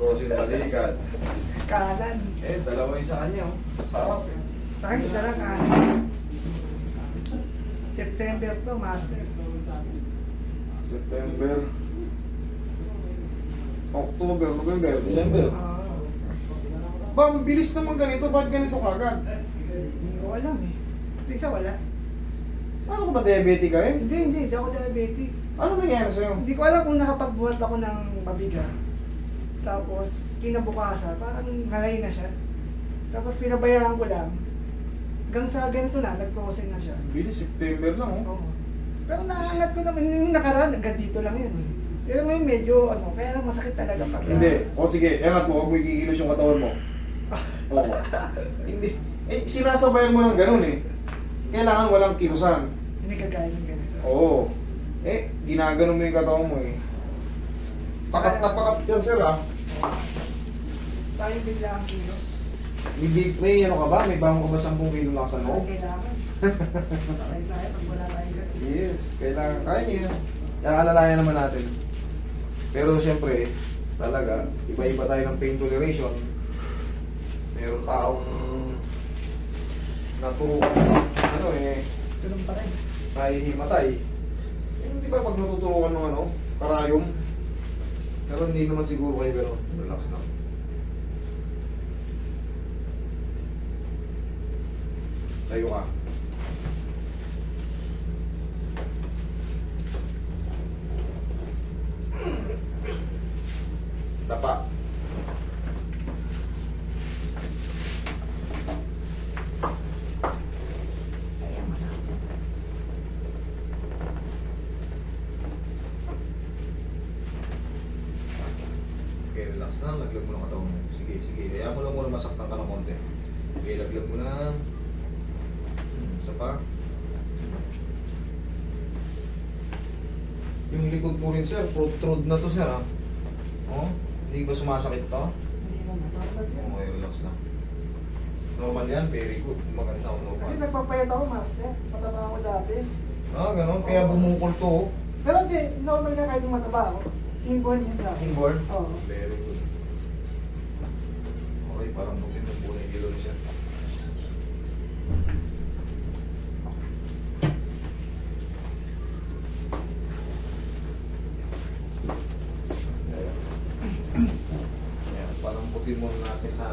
Crossing balikat. Kanan. Eh, dalawa yung sa kanya, oh. Sarap. Sa akin, isa lang kanan. September to, master. September. October, November, December. Oo. Ba, ang bilis naman ganito. Ba't ganito kagad? Hindi ko alam eh. Kasi isa wala. Ano ka ba, diabetic ka rin? Hindi ako diabetic. Ano nangyari sa'yo? Hindi ko alam kung nakapagbuhat ako ng mabigat. Tapos, kinabukasan, parang halay na siya. Tapos, pinabayaan ko lang. Hanggang sa ganito na, nag-crossing na siya. Bilis, September lang, oh. Oo. Pero naangat ko naman, yung nakaraan, hanggang dito lang yan eh. Pero ngayon medyo, kaya lang masakit talaga pag... Hindi. O sige, angat mo. Huwag mo ikikilos yung katawan mo. Oo. Hindi. Eh, sinasabayan mo ng ganun eh. Kailangan walang kilusan. Hindi kagaya ng ganito. Oo. Eh, ginaganon mo yung katawan mo eh. Pakat na pakat yan, sir, ah. Tayo bigla ang kilos. May ano ka ba? May bango ka ba 10 kilo laksan mo? Kailangan. Sakay tayo pag wala tayong ganito. Yes, kailangan. Kaya niya. Alalayan naman natin. Pero siyempre, talaga, iba-iba tayo ng pain toleration. Meron taong naturuan Tulong pa rin. nahihimatay. Eh, di ba pag natuturuan ng karayom? Pero hindi naman siguro kayo gano'n. Relax na. Tayo ka. Tapa. Kaya masakit. Okay, relax na. Laglag mo ng katawan mo. Sige, sige. Kaya mo lang muna masaktan ka ng konti. Okay, laglag mo na. Isa pa. Yung likod mo rin, sir. Protrude na to, sir, ha? Oh, hindi ba sumasakit to? Hindi naman. Normal yan. Okay, relax na. Normal yan. Very good. Maganda ako normal. Kasi nagpapayat ako, master. Mataba ako dati. Ah, ganun. Kaya bumukol to, oh. Pero hindi, normal nga kahit mataba ako. Inborn yun lang. Inborn? Oo. Very good. Okay, parang butin ng bunay dito ni sir. Ayan, parang butin mo natin na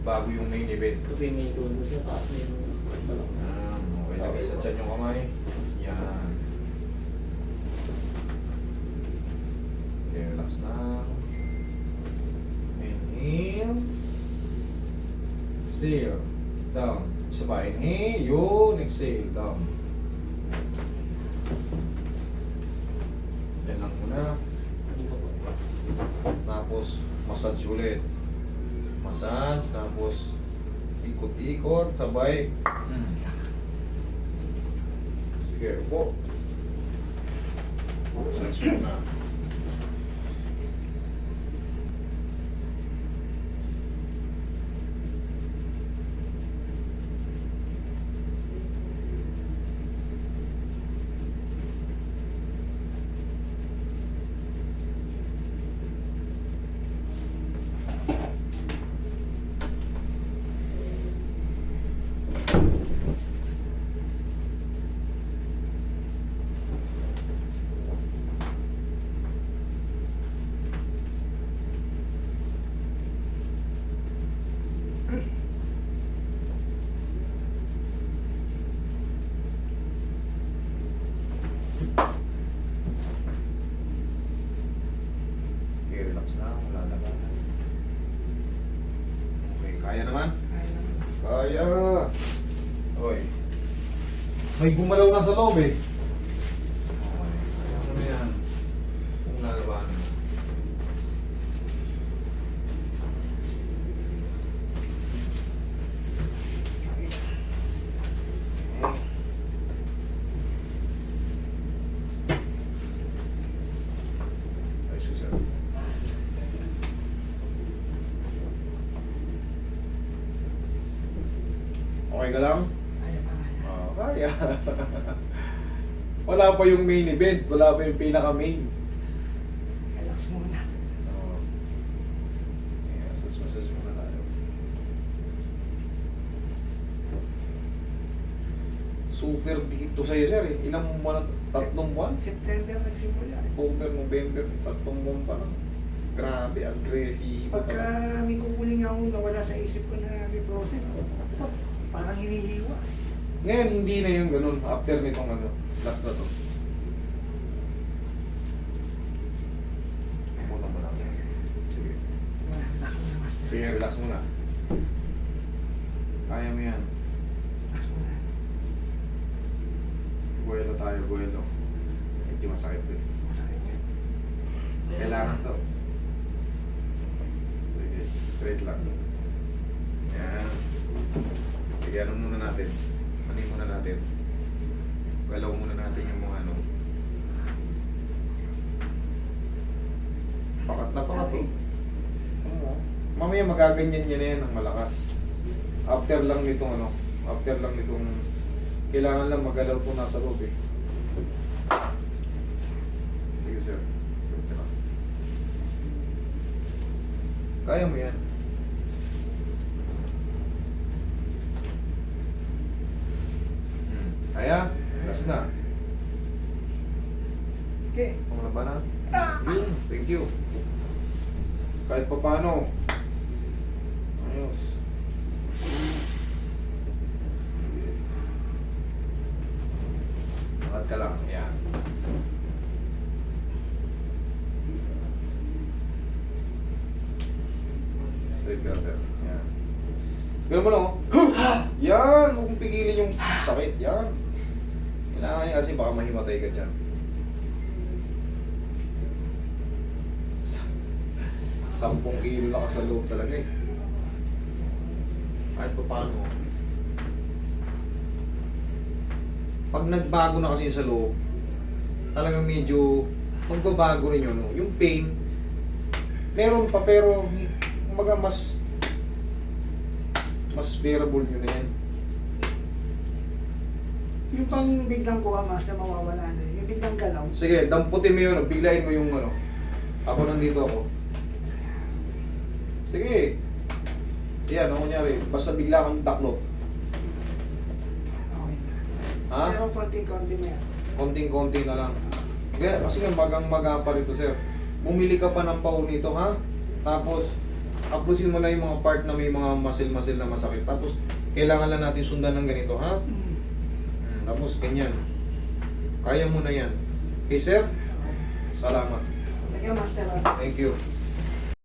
bago yung main event. Kasi may tulo sa taas may balak. Okay, lagay sa tiyan yung kamay. Yan. Okay, relax na. Inhale. Exhale. Down. Isa pa. Inhale. Yun. Exhale. Down. Yan lang muna. Tapos, massage ulit. Massage. Tapos, ikot-ikot. Sabay. Sige, upo. Massage muna. Okay, relax na. Wala naman. Okay, kaya naman? Kaya naman. Kaya! Hoy. May gumalaw na sa loob eh. Okay, kaya mo na yan. Kung lalabanan mo. Okay. Ayos ka, sir. Okay ka lang? Kaya pa kaya. Kaya. Wala pa yung main event. Wala pa yung pinaka-main. Relax muna. Massage muna tayo. Super dikit to sa'yo, sir. Eh. Ilang buwan? 3 buwan? September nagsimula. October, November, 3 buwan pa lang. Grabe, aggressive. Pagka may kukuling ako nawala sa isip ko na may process, ito, parang hinihiwa. Ngayon, hindi na yung ganun. After nitong ano, last na to. Muna mo lang. Sige. Relax mo na, master. Sige, relax muna. Kaya mo yan. Relax mo na. Buwelo tayo, buwelo. Medyo masakit din. Masakit yan. Kailangan to. Sige, straight lang. Yan. Sige, ano muna natin? Ano muna natin? Galaw muna natin yung mga ano. Pakat na pakat to. Oo. Mamaya magaganyan yan yan ng malakas. After lang nitong ano, after lang nitong kailangan lang magalaw to nasa loob eh. Sige sir. Sige lang. Kaya mo yan. Kaya, last na. Okay. Kung ba na? Yun, thank you. Kahit pa paano. Ayos. Sige. Angat ka lang. Yan. Straight ka, sir. Yan. Ganun mo lang, oh. Yan! Huwag mong pigilin yung sakit. Yan. Kailangan niya kasi baka mahimatay ka dyan. 10 kilo lang sa loob talaga eh. Kahit pa paano. Pag nagbago na kasi sa loob, talagang medyo magbabago rin yun. No? Yung pain, meron pa pero kumaga mas bearable nyo na yan. Yung pang biglang kuha, master, mawawala na. Yung biglang galaw. Sige, damputin mo yun. Biglayin mo yung ano. Ako nandito ako. Sige. Yan, ano kunyari. Basta bigla kang taklot. Okay na. Ha? Pero konting-konti na yan. Konting-konti na lang. Kaya, kasi nga magang-maga pa rito, sir. Bumili ka pa ng pao nito, ha? Tapos, apusin mo na yung mga part na may mga muscle-muscle na masakit. Tapos, kailangan lang natin sundan ng ganito, ha? Tapos, ganyan. Kaya mo na yan. Okay, sir? Salamat. Thank you, master. Thank you.